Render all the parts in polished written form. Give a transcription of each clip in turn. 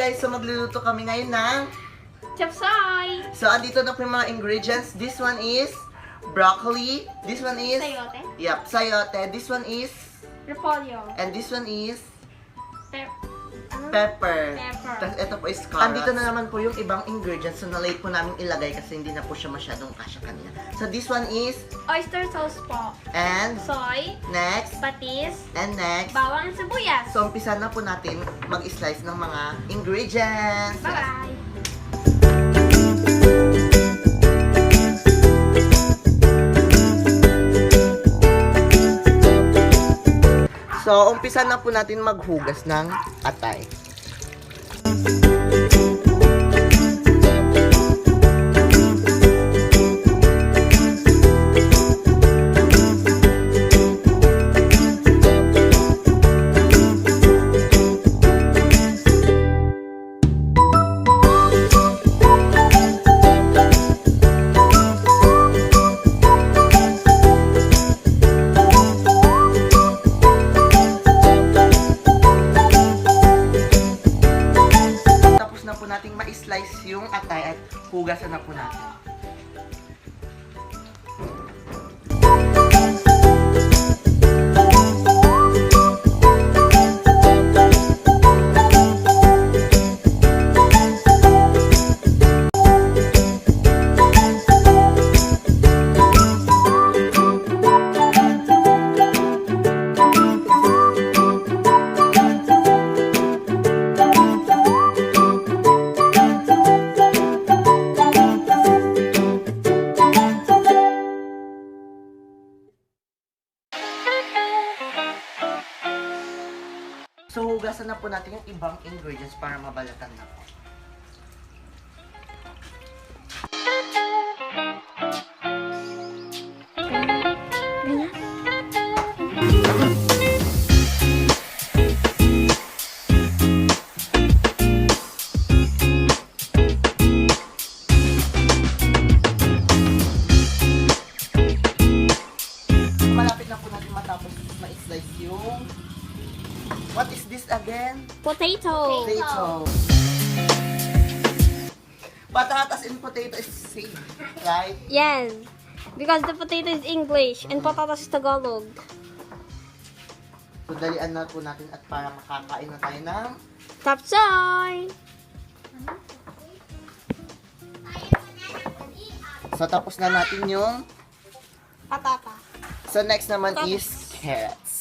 guys, so magluluto kami ngayon ng Chapsoy! So andito na po yung mga ingredients. This one is broccoli. This one is Sayote? Yep, sayote. This one is Repolyo. and this one is Pepper. pepper. Tapos ito po is carrots. Andito na naman po yung ibang ingredients. So na-late po namin ilagay kasi hindi na po siya masyadong kasya kanina. So this one is Oyster sauce po. and Soy. next Patis. and next. Bawang at sibuyas. So umpisa na po natin mag-slice ng mga ingredients. Bye-bye! So, umpisa na po natin maghugas ng atay. Nating ma-slice yung atay at hugasan na po natin. So, hugasan na po natin yung ibang ingredients para mabalatan na po. Malapit na po natin matapos ma-slice yung what is this again? Potato. Potato. Patatas and potato is same, right? Yes. Because the potato is English and patatas is Tagalog. So, dalian na po natin at para makakain na tayo ng Chapsoy! So, tapos na natin yung Patata. so, next naman is carrots.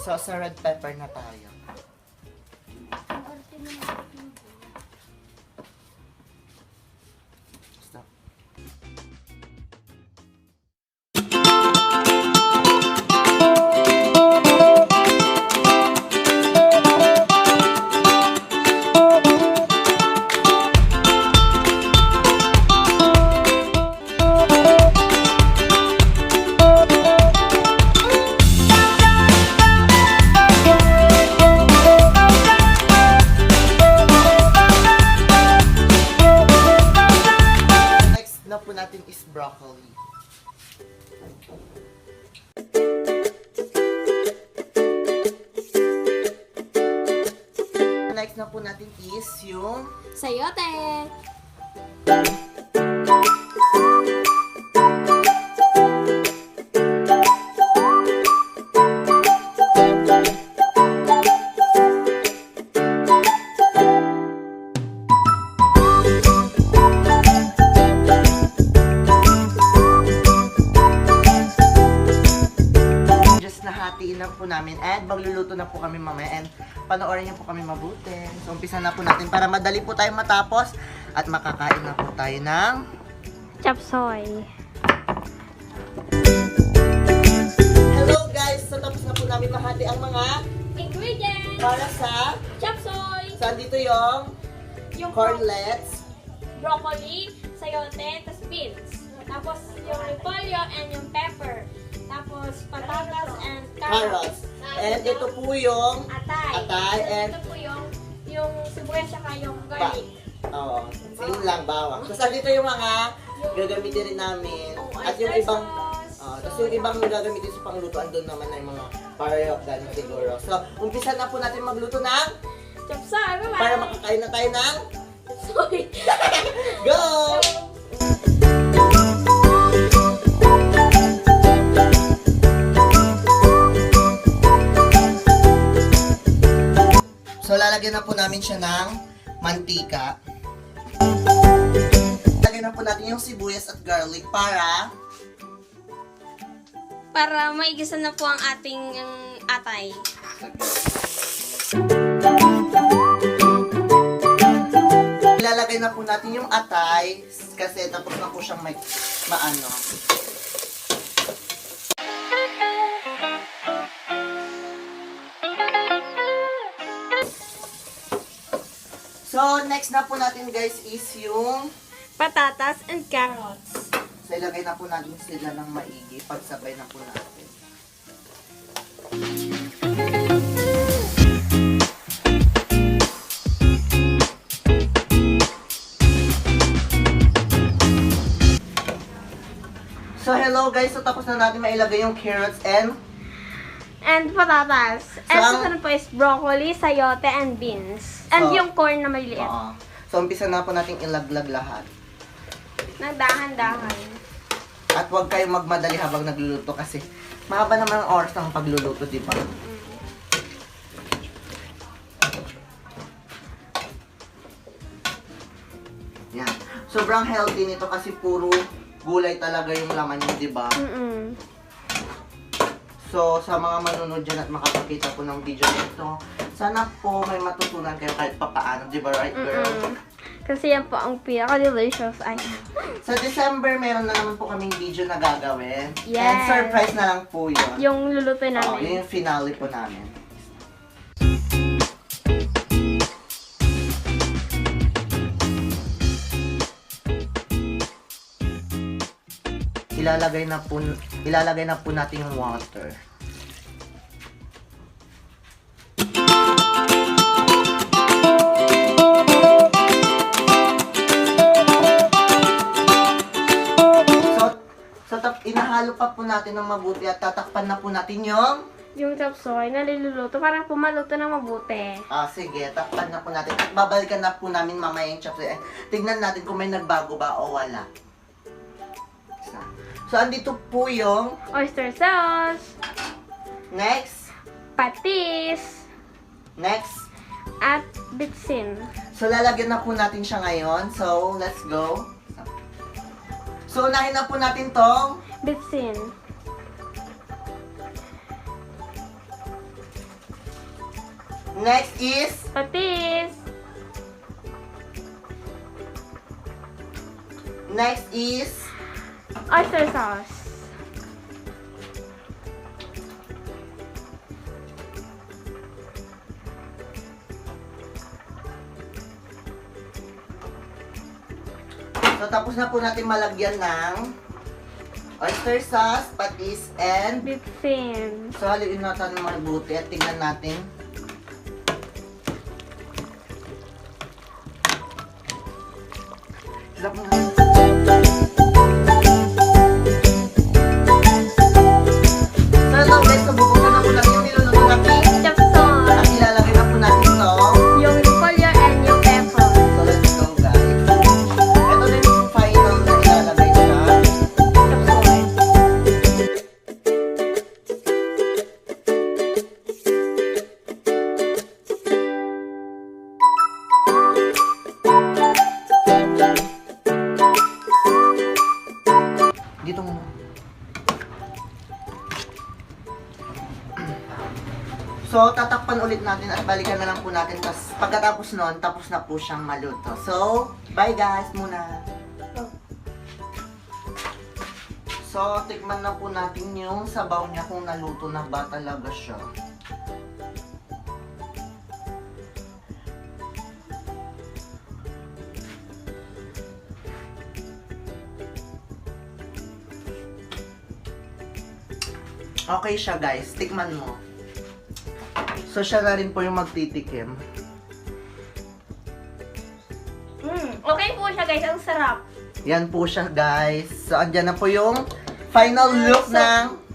So, sa red pepper na tayo. Stop. Na po natin is broccoli. Next na po natin is yung Sayote! hatiin na po namin and magluluto na po kami mamaya and panoorin niyo po kami mabuti. So, umpisa na po natin para madali po tayo matapos at makakain na po tayo ng Chapsoy. Hello guys! So, tapos na po namin mahati ang mga Ingredients! para sa Chapsoy! so, andito yung cornlets, broccoli, sayote, tas beans. Tapos yung repolyo and yung pepper. Tapos patatas and carrots. And ito po yung atay and Ito po yung sibuyas saka yung garlic. Oo, yun lang, bawang. Tapos dito yung mga gagamitin rin namin. At yung ibang, tapos yung ibang gagamitin sa pangluto, andun naman na yung mga parayok ganun siguro. So, umpisa na po natin magluto ng Chapsay, para makakain na tayo ng Sorry. go! So, lalagyan na po namin siya ng mantika. Lagyan na po natin yung sibuyas at garlic Para maigisa na po ang ating atay. Ilalagay na po natin yung atay kasi tapos na po siyang maano. So, next na po natin guys is yung Patatas and carrots. so, ilagay na po natin sila ng maigi. Pagsabay na po natin. So, hello guys. So, tapos na natin mailagay yung carrots and Patatas. So, And ang- susunod po is broccoli, sayote, and beans. And So, yung corn na maliliit. oo. So, umpisa na po natin ilaglag lahat. Nang dahan-dahan. At huwag kayong magmadali habang nagluluto kasi mahaba naman ang oras ng pagluluto, di ba? Yan. Sobrang healthy nito kasi puro gulay talaga yung laman niya, di ba? Mm-mm. So, sa mga manunod dyan at makakakita po ng video nito, sana po may matutunan kayo kahit papaano, di ba, right girl? Mm-mm. Kasi yan po ang pinaka-delicious. Ay. Sa December, meron na naman po kaming video na gagawin. And Yes. surprise na lang po yun. Yung luluto Oo, namin. yun yung finale po namin. Ilalagay na po natin yung water. Inahalo pa po natin ng mabuti at tatakpan na po natin Yung chopsoy na niluluto para po maluto na mabuti. sige, takpan na po natin. At babalikan na po namin mamaya yung chopsuey. Tignan natin kung may nagbago ba o wala. So, andito po yung Oyster sauce, next, patis, next. at bitsin. So, lalagyan na po natin siya ngayon. So, let's go. So, unahin na po natin tong Bitsin. next is Patis. next is Oyster sauce. so, tapos na po natin malagyan ng oyster sauce, patis, and Bitsin. so, haluin natin mabuti at tingnan natin. Sarap na. So, hello guys, so bubuksan na po natin yung niluluto natin. Chopsoy. At ilalagay na po natin ito. Yung repolyo and yung pepper. So, let's go guys. Ito na yung final na ilalagay sa Chopsoy. dito muna. So, tatakpan ulit natin at balikan na lang po natin. Tapos, pagkatapos nun, tapos na po siyang maluto. So, bye guys muna. So, tikman na po natin yung sabaw niya kung naluto na ba talaga siya. Okay siya guys, tikman mo. So, siya na rin po yung magtitikim. Okay po siya guys, ang sarap. Yan po siya, guys. So, andyan na po yung final look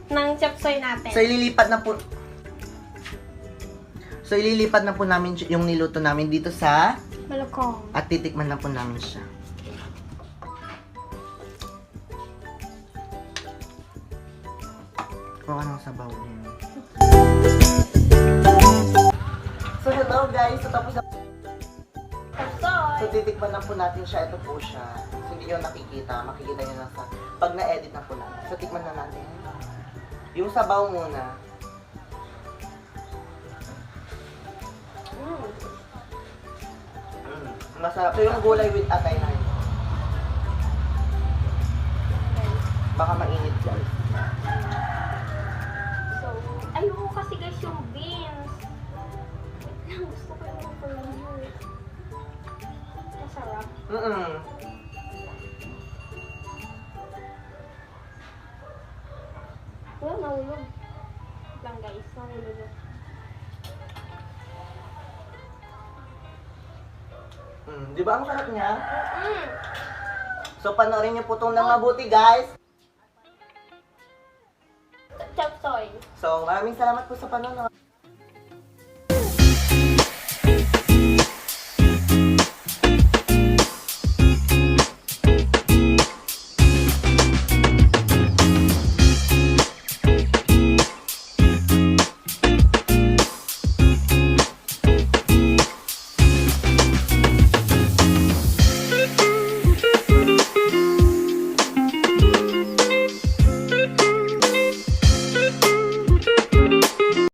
Ng chop suey natin. So, ililipat na po namin yung niluto namin dito sa Malukong. at titikman na po namin siya. Kung anong sabaw niya. So, hello guys. So, tapos na. Chop suey. So, titikman na po natin siya. Ito po siya. So, hindi nyo nakikita. Makikita nyo na sa pag na-edit na po natin. So, tikman na natin. Yung sabaw muna. Masarap. So, yung gulay with atay na yun. Baka mainit guys. So, ayoko kasi guys yung beans. Wait lang, gusto ko yung overload. Masarap. Oh, nahulog. Wait lang guys, nahulog. Di ba ang sarap niya? Mm. So, panoorin niyo po itong nang mabuti guys. Chop suey. So, maraming salamat po sa panonood.